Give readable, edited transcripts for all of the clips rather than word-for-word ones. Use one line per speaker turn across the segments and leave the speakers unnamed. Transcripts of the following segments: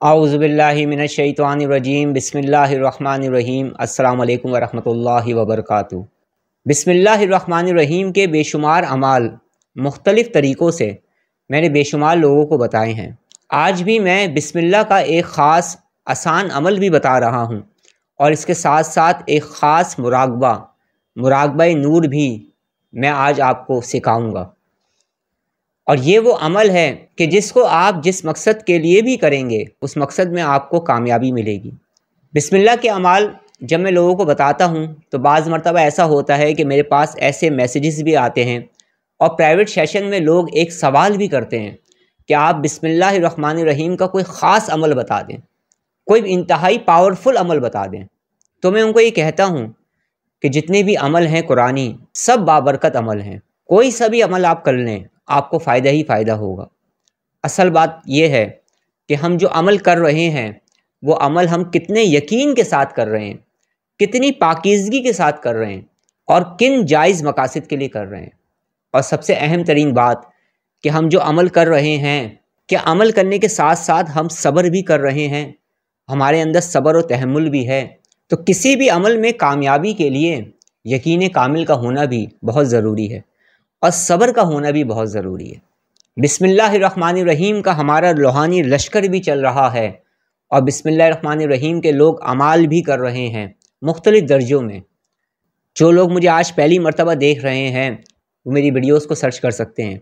आऊज़ुबिल्लाहि मिनश्शैतानिर्रजीम बिस्मिल्लाहिर्रहमानिर्रहीम अस्सलामु अलैकुम वरहमतुल्लाहि वबरकातुहू। बिस्मिल्लाहिर्रहमानिर्रहीम के बेशुमार अमाल मुख्तलिफ़ तरीक़ों से मैंने बेशुमार लोगों को बताए हैं। आज भी मैं बिस्मिल्लाह का एक ख़ास आसान अमल भी बता रहा हूँ और इसके साथ साथ एक ख़ास मुराक़बा नूर भी मैं आज आपको सिखाऊँगा। और ये वो अमल है कि जिसको आप जिस मकसद के लिए भी करेंगे उस मकसद में आपको कामयाबी मिलेगी। बिस्मिल्लाह के अमाल जब मैं लोगों को बताता हूँ तो बाज़ मरतबा ऐसा होता है कि मेरे पास ऐसे मैसेजेस भी आते हैं और प्राइवेट सेशन में लोग एक सवाल भी करते हैं कि आप बिस्मिल्लाहिर्रहमानिर्रहीम का कोई ख़ास अमल बता दें, कोई इंतहाई पावरफुल अमल बता दें। तो मैं उनको ये कहता हूँ कि जितने भी अमल हैं कुरानी, सब बाबरकत अमल हैं। कोई सा भी अमल आप कर लें आपको फ़ायदा ही फ़ायदा होगा। असल बात यह है कि हम जो अमल कर रहे हैं वो अमल हम कितने यकीन के साथ कर रहे हैं, कितनी पाकीज़गी के साथ कर रहे हैं और किन जायज़ मकासद के लिए कर रहे हैं। और सबसे अहम तरीन बात कि हम जो अमल कर रहे हैं कि अमल करने के साथ साथ हम सब्र भी कर रहे हैं, हमारे अंदर सब्र और तहम्मुल भी है। तो किसी भी अमल में कामयाबी के लिए यकीन कामिल का होना भी बहुत ज़रूरी है और सब्र का होना भी बहुत ज़रूरी है। बिस्मिल्लाहिर्रहमानिर्रहीम का हमारा रूहानी लश्कर भी चल रहा है और बिस्मिल्लाहिर्रहमानिर्रहीम के लोग अमाल भी कर रहे हैं मुख्तलिफ़ दर्जों में। जो लोग मुझे आज पहली मरतबा देख रहे हैं वो मेरी वीडियोस को सर्च कर सकते हैं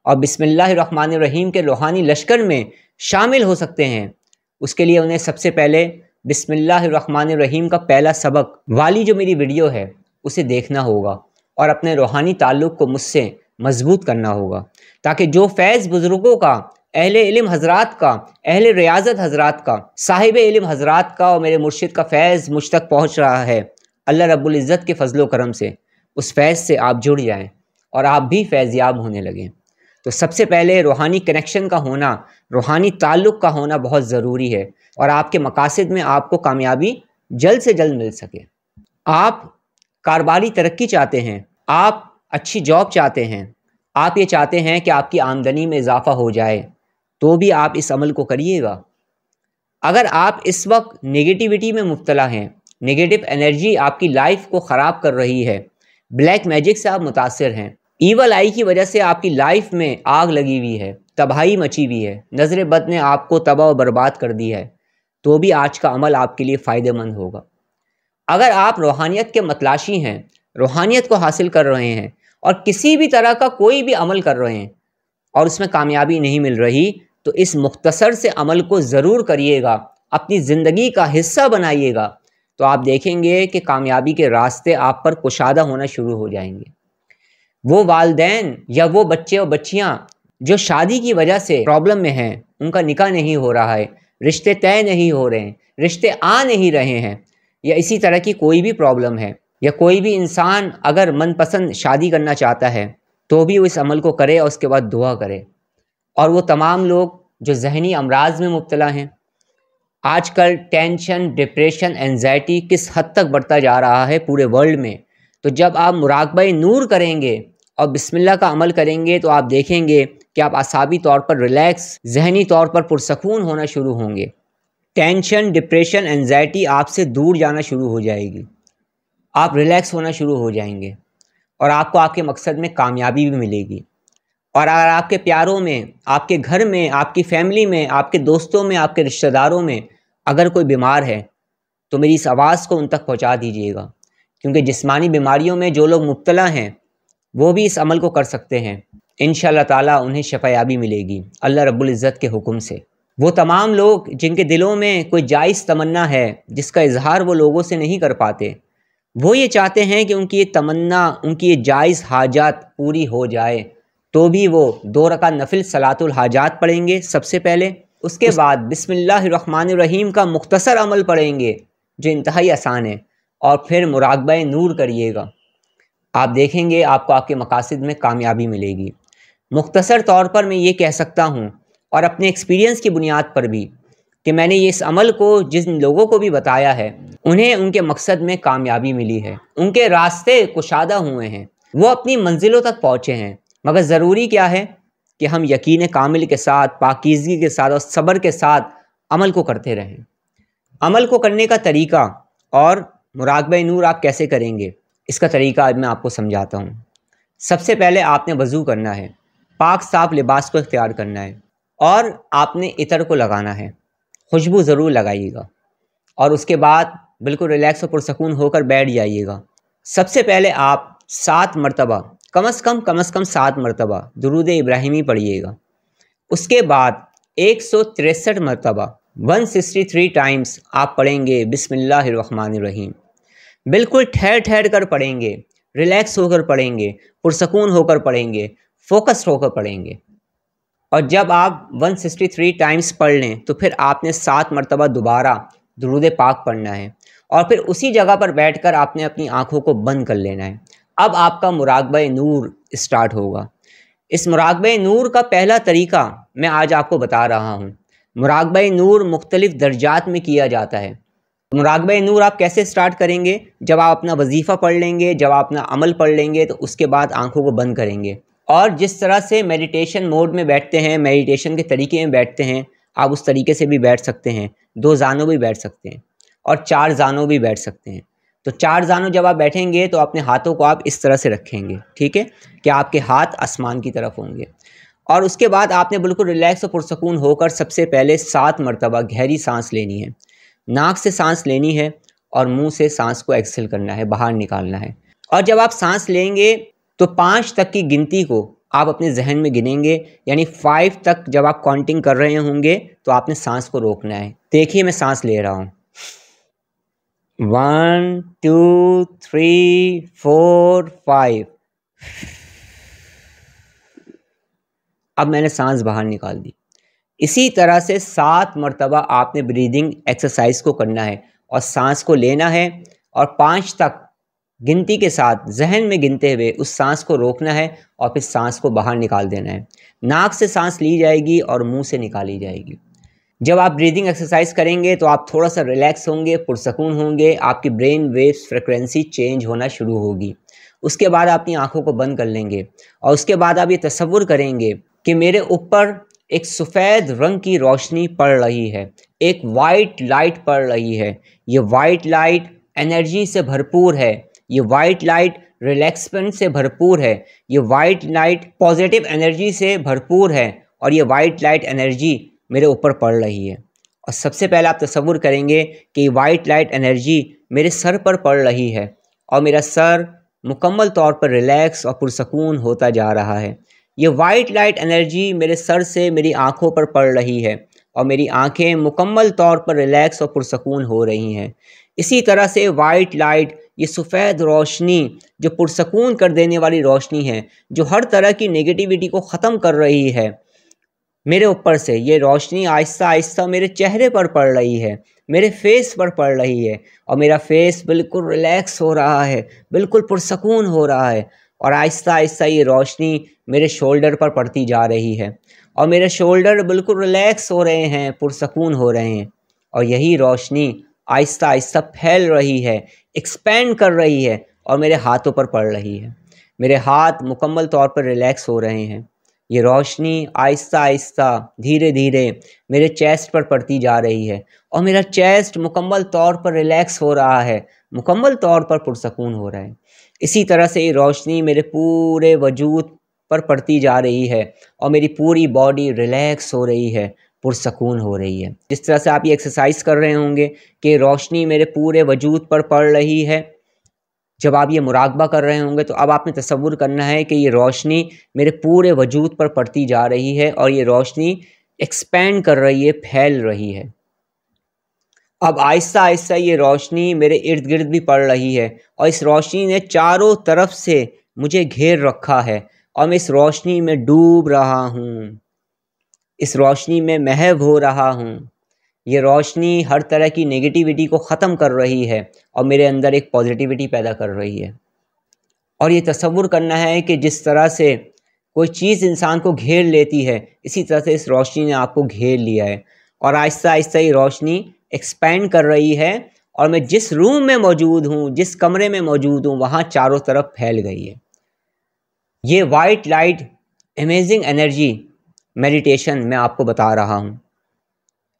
और बिस्मिल्लाहिर्रहमानिर्रहीम के रूहानी लश्कर में शामिल हो सकते हैं। उसके लिए उन्हें सबसे पहले बिस्मिल्लाहिर्रहमानिर्रहीम का पहला सबक वाली जो मेरी वीडियो है उसे देखना होगा और अपने रूहानी ताल्लुक़ को मुझसे मजबूत करना होगा, ताकि जो फैज़ बुज़ुर्गों का, अहले इल्म हज़रात का, अहले रियाज़त हज़रात का, साहिब इल्म हज़रात का और मेरे मुर्शिद का फैज़ मुझ तक पहुँच रहा है अल्लाह रब्बुल इज़्ज़त के फ़ज़ल व करम से, उस फैज़ से आप जुड़ जाएँ और आप भी फैज़याब होने लगें। तो सबसे पहले रूहानी कनेक्शन का होना, रूहानी ताल्लुक़ का होना बहुत ज़रूरी है और आपके मकासद में आपको कामयाबी जल्द से जल्द मिल सके। आप कारोबारी तरक्की चाहते हैं, आप अच्छी जॉब चाहते हैं, आप ये चाहते हैं कि आपकी आमदनी में इजाफ़ा हो जाए, तो भी आप इस अमल को करिएगा। अगर आप इस वक्त नेगेटिविटी में मुब्तला हैं, नेगेटिव एनर्जी आपकी लाइफ को ख़राब कर रही है, ब्लैक मैजिक से आप मुतासिर हैं, ईवल आई की वजह से आपकी लाइफ में आग लगी हुई है, तबाही मची हुई है, नज़र बद ने आपको तबाह और बर्बाद कर दी है, तो भी आज का अमल आपके लिए फ़ायदेमंद होगा। अगर आप रूहानियत के मतलाशी हैं, रूहानियत को हासिल कर रहे हैं और किसी भी तरह का कोई भी अमल कर रहे हैं और उसमें कामयाबी नहीं मिल रही, तो इस मुख्तसर से अमल को ज़रूर करिएगा, अपनी ज़िंदगी का हिस्सा बनाइएगा, तो आप देखेंगे कि कामयाबी के रास्ते आप पर कुशादा होना शुरू हो जाएंगे। वो वालिदैन या वो बच्चे और बच्चियाँ जो शादी की वजह से प्रॉब्लम में हैं, उनका निकाह नहीं हो रहा है, रिश्ते तय नहीं हो रहे हैं, रिश्ते आ नहीं रहे हैं, या इसी तरह की कोई भी प्रॉब्लम है, या कोई भी इंसान अगर मनपसंद शादी करना चाहता है तो भी वो इस अमल को करे और उसके बाद दुआ करे। और वो तमाम लोग जो जहनी अमराज में मुब्तला हैं, आजकल टेंशन, डिप्रेशन, एंजाइटी किस हद तक बढ़ता जा रहा है पूरे वर्ल्ड में, तो जब आप मुराक़बा नूर करेंगे और बिस्मिल्लाह का अमल करेंगे तो आप देखेंगे कि आप आसाबी तौर पर रिलैक्स, जहनी तौर पर पुरसकून होना शुरू होंगे। टेंशन, डिप्रेशन, एंजाइटी आपसे दूर जाना शुरू हो जाएगी, आप रिलैक्स होना शुरू हो जाएंगे और आपको आपके मकसद में कामयाबी भी मिलेगी। और अगर आपके प्यारों में, आपके घर में, आपकी फैमिली में, आपके दोस्तों में, आपके रिश्तेदारों में अगर कोई बीमार है तो मेरी इस आवाज़ को उन तक पहुंचा दीजिएगा, क्योंकि जिस्मानी बीमारियों में जो लोग मुब्तला हैं वो भी इस अमल को कर सकते हैं। इंशाअल्लाह ताला उन्हें शफ़ायाबी मिलेगी अल्लाह रब्बुल इज़्ज़त के हुक्म से। वो तमाम लोग जिनके दिलों में कोई जायज़ तमन्ना है जिसका इजहार वो लोगों से नहीं कर पाते, वो ये चाहते हैं कि उनकी ये तमन्ना, उनकी ये जायज़ हाजात पूरी हो जाए, तो भी वो 2 रकात नफिल सलातुल हाजात पढ़ेंगे सबसे पहले, उसके बाद बिस्मिल्लाहिर्रहमानिर्रहीम का मुख्तसर अमल पढ़ेंगे जो इंतहाई आसान है, और फिर मुराक़बा नूर करिएगा। आप देखेंगे आपको आपके मकासद में कामयाबी मिलेगी। मुख्तसर तौर पर मैं ये कह सकता हूँ और अपने एक्सपीरियंस की बुनियाद पर भी कि मैंने ये इस अमल को जिन लोगों को भी बताया है उन्हें उनके मकसद में कामयाबी मिली है, उनके रास्ते कुशादा हुए हैं, वो अपनी मंजिलों तक पहुँचे हैं। मगर ज़रूरी क्या है कि हम यकीन कामिल के साथ, पाकीज़गी के साथ और सब्र के साथ अमल को करते रहें। अमल को करने का तरीका और मुराक़बा नूर आप कैसे करेंगे, इसका तरीका आज मैं आपको समझाता हूँ। सबसे पहले आपने वज़ू करना है, पाक साफ लिबास को इख्तियार करना है और आपने इतर को लगाना है, खुशबू ज़रूर लगाइएगा और उसके बाद बिल्कुल रिलैक्स और पुरसकून होकर बैठ जाइएगा। सबसे पहले आप 7 मरतबा कम अज़ कम 7 मरतबा दुरूद इब्राहिमी पढ़िएगा। उसके बाद 163 मरतबा 163 टाइम्स आप पढ़ेंगे बिस्मिल्लाहिर्रहमानिर्रहीम। बिल्कुल ठहर ठहर कर पढ़ेंगे, रिलैक्स होकर पढ़ेंगे, पुरसकून होकर पढ़ेंगे, फोकस्ड होकर पढ़ेंगे। और जब आप 163 टाइम्स पढ़ लें तो फिर आपने 7 मरतबा दोबारा दुरूद पाक पढ़ना है और फिर उसी जगह पर बैठकर आपने अपनी आँखों को बंद कर लेना है। अब आपका मुराक़बा नूर स्टार्ट होगा। इस मुराक़बा नूर का पहला तरीका मैं आज आपको बता रहा हूँ। मुराक़बा नूर मुख्तलिफ़ दर्जात में किया जाता है। मुराक़बा नूर आप कैसे स्टार्ट करेंगे? जब आप अपना वजीफ़ा पढ़ लेंगे, जब आप अपना अमल पढ़ लेंगे तो उसके बाद आँखों को बंद करेंगे और जिस तरह से मेडिटेशन मोड में बैठते हैं, मेडिटेशन के तरीके में बैठते हैं, आप उस तरीके से भी बैठ सकते हैं। 2 ज़ानों भी बैठ सकते हैं और 4 ज़ानों भी बैठ सकते हैं। तो 4 ज़ानों जब आप बैठेंगे तो अपने हाथों को आप इस तरह से रखेंगे, ठीक है, कि आपके हाथ आसमान की तरफ होंगे और उसके बाद आपने बिल्कुल रिलैक्स और पुरसकून होकर सबसे पहले 7 मरतबा गहरी सांस लेनी है। नाक से सांस लेनी है और मुंह से सांस को एक्सहेल करना है, बाहर निकालना है। और जब आप सांस लेंगे तो 5 तक की गिनती को आप अपने जहन में गिनेंगे, यानी 5 तक जब आप काउंटिंग कर रहे होंगे तो आपने सांस को रोकना है। देखिए मैं सांस ले रहा हूँ, 1 2 3 4 5। अब मैंने सांस बाहर निकाल दी। इसी तरह से 7 मरतबा आपने ब्रीदिंग एक्सरसाइज को करना है और सांस को लेना है और 5 तक गिनती के साथ जहन में गिनते हुए उस सांस को रोकना है और फिर सांस को बाहर निकाल देना है। नाक से सांस ली जाएगी और मुंह से निकाली जाएगी। जब आप ब्रीदिंग एक्सरसाइज करेंगे तो आप थोड़ा सा रिलैक्स होंगे, पुरसकून होंगे, आपकी ब्रेन वेव्स फ्रिक्वेंसी चेंज होना शुरू होगी। उसके बाद आप अपनी आँखों को बंद कर लेंगे और उसके बाद आप ये तसव्वुर करेंगे कि मेरे ऊपर एक सफ़ेद रंग की रोशनी पड़ रही है, एक वाइट लाइट पड़ रही है। ये वाइट लाइट एनर्जी से भरपूर है, ये वाइट लाइट रिलैक्समेंट से भरपूर है, ये वाइट लाइट पॉजिटिव एनर्जी से भरपूर है और ये वाइट लाइट एनर्जी मेरे ऊपर पड़ रही है। और सबसे पहले आप तसव्वुर करेंगे कि वाइट लाइट एनर्जी मेरे सर पर पड़ रही है और मेरा सर मुकम्मल तौर पर रिलैक्स और पुरसकून होता जा रहा है। ये वाइट लाइट एनर्जी मेरे सर से मेरी आँखों पर पड़ रही है और मेरी आँखें मुकम्मल तौर पर रिलैक्स और पुरसकून हो रही हैं। इसी तरह से वाइट लाइट, ये सफ़ेद रोशनी जो पुरसकून कर देने वाली रोशनी है, जो हर तरह की नेगेटिविटी को ख़त्म कर रही है, मेरे ऊपर से ये रोशनी आहिस्ता आहिस्ता मेरे चेहरे पर पड़ रही है, मेरे फेस पर पड़ रही है और मेरा फेस बिल्कुल रिलैक्स हो रहा है, बिल्कुल पुरसकून हो रहा है। और आहिस्ता आहिस्ता ये रोशनी मेरे शोल्डर पर पड़ती जा रही है और मेरे शोल्डर बिल्कुल रिलैक्स हो रहे हैं, पुरसकून हो रहे हैं और यही रोशनी आहिस्ता आहिस्ता फैल रही है, एक्सपेंड कर रही है और मेरे हाथों पर पड़ रही है। मेरे हाथ मुकम्मल तौर पर रिलैक्स हो रहे हैं। ये रोशनी आहिस्ता आहिस्ता धीरे धीरे मेरे चेस्ट पर पड़ती जा रही है और मेरा चेस्ट मुकम्मल तौर पर रिलैक्स हो रहा है, मुकम्मल तौर पर पुरसकून हो रहा है। इसी तरह से ये रोशनी मेरे पूरे वजूद पर पड़ती जा रही है और मेरी पूरी बॉडी रिलैक्स हो रही है, पुरसकून हो रही है। जिस तरह से आप ये एक्सरसाइज कर रहे होंगे कि रोशनी मेरे पूरे वजूद पर पड़ रही है, जब आप ये मुराकबा कर रहे होंगे तो अब आपने तसव्वुर करना है कि ये रोशनी मेरे पूरे वजूद पर पड़ती जा रही है और ये रोशनी एक्सपेंड कर रही है, फैल रही है। अब आहिस्ता आहिस्ता ये रोशनी मेरे इर्द गिर्द भी पड़ रही है और इस रोशनी ने चारों तरफ से मुझे घेर रखा है और मैं इस रोशनी में डूब रहा हूँ, इस रोशनी में महव हो रहा हूँ। ये रोशनी हर तरह की नेगेटिविटी को ख़त्म कर रही है और मेरे अंदर एक पॉजिटिविटी पैदा कर रही है। और ये तसव्वुर करना है कि जिस तरह से कोई चीज़ इंसान को घेर लेती है, इसी तरह से इस रोशनी ने आपको घेर लिया है और आहिस्ता आहिस्ता ये रोशनी एक्सपेंड कर रही है और मैं जिस रूम में मौजूद हूँ, जिस कमरे में मौजूद हूँ, वहाँ चारों तरफ फैल गई है। ये white light amazing energy meditation मैं आपको बता रहा हूँ।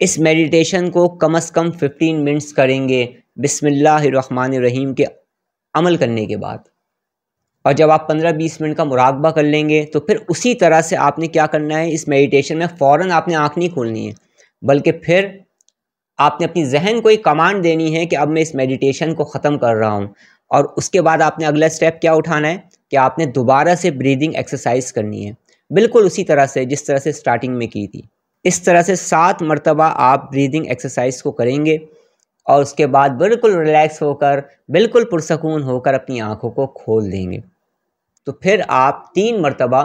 इस मेडिटेशन को कम से कम 15 मिनट्स करेंगे बिस्मिल्लाहिर्रहमानिर्रहीम के अमल करने के बाद। और जब आप 15-20 मिनट का मुराकबा कर लेंगे तो फिर उसी तरह से आपने क्या करना है, इस मेडिटेशन में फ़ौरन आपने आँख नहीं खोलनी है, बल्कि फिर आपने अपनी जहन को एक कमांड देनी है कि अब मैं इस मेडिटेशन को ख़त्म कर रहा हूँ। और उसके बाद आपने अगला स्टेप क्या उठाना है कि आपने दोबारा से ब्रीदिंग एक्सरसाइज करनी है, बिल्कुल उसी तरह से जिस तरह से स्टार्टिंग में की थी। इस तरह से 7 मरतबा आप ब्रीदिंग एक्सरसाइज को करेंगे और उसके बाद बिल्कुल रिलैक्स होकर, बिल्कुल पुरसकून होकर अपनी आँखों को खोल देंगे। तो फिर आप 3 मरतबा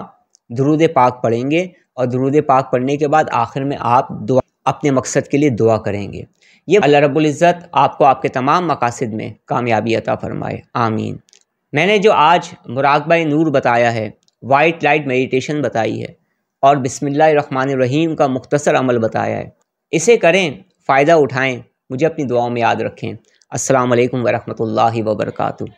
दुरूद पाक पढ़ेंगे और दुरूद पाक पढ़ने के बाद आखिर में आप दुआ, अपने मकसद के लिए दुआ करेंगे। ये अल्लाह रब्बुल इज़्ज़त आपको आपके तमाम मकासद में कामयाबी अता फ़रमाए, आमीन। मैंने जो आज मुराक़बा नूर बताया है, वाइट लाइट मेडिटेशन बताई है और बिस्मिल्लाहिर्रहमानिर्रहीम का मुख्तसर अमल बताया है, इसे करें, फ़ायदा उठाएँ, मुझे अपनी दुआओं में याद रखें। अस्सलामु अलैकुम वरहमतुल्लाहि वबरकातुहू।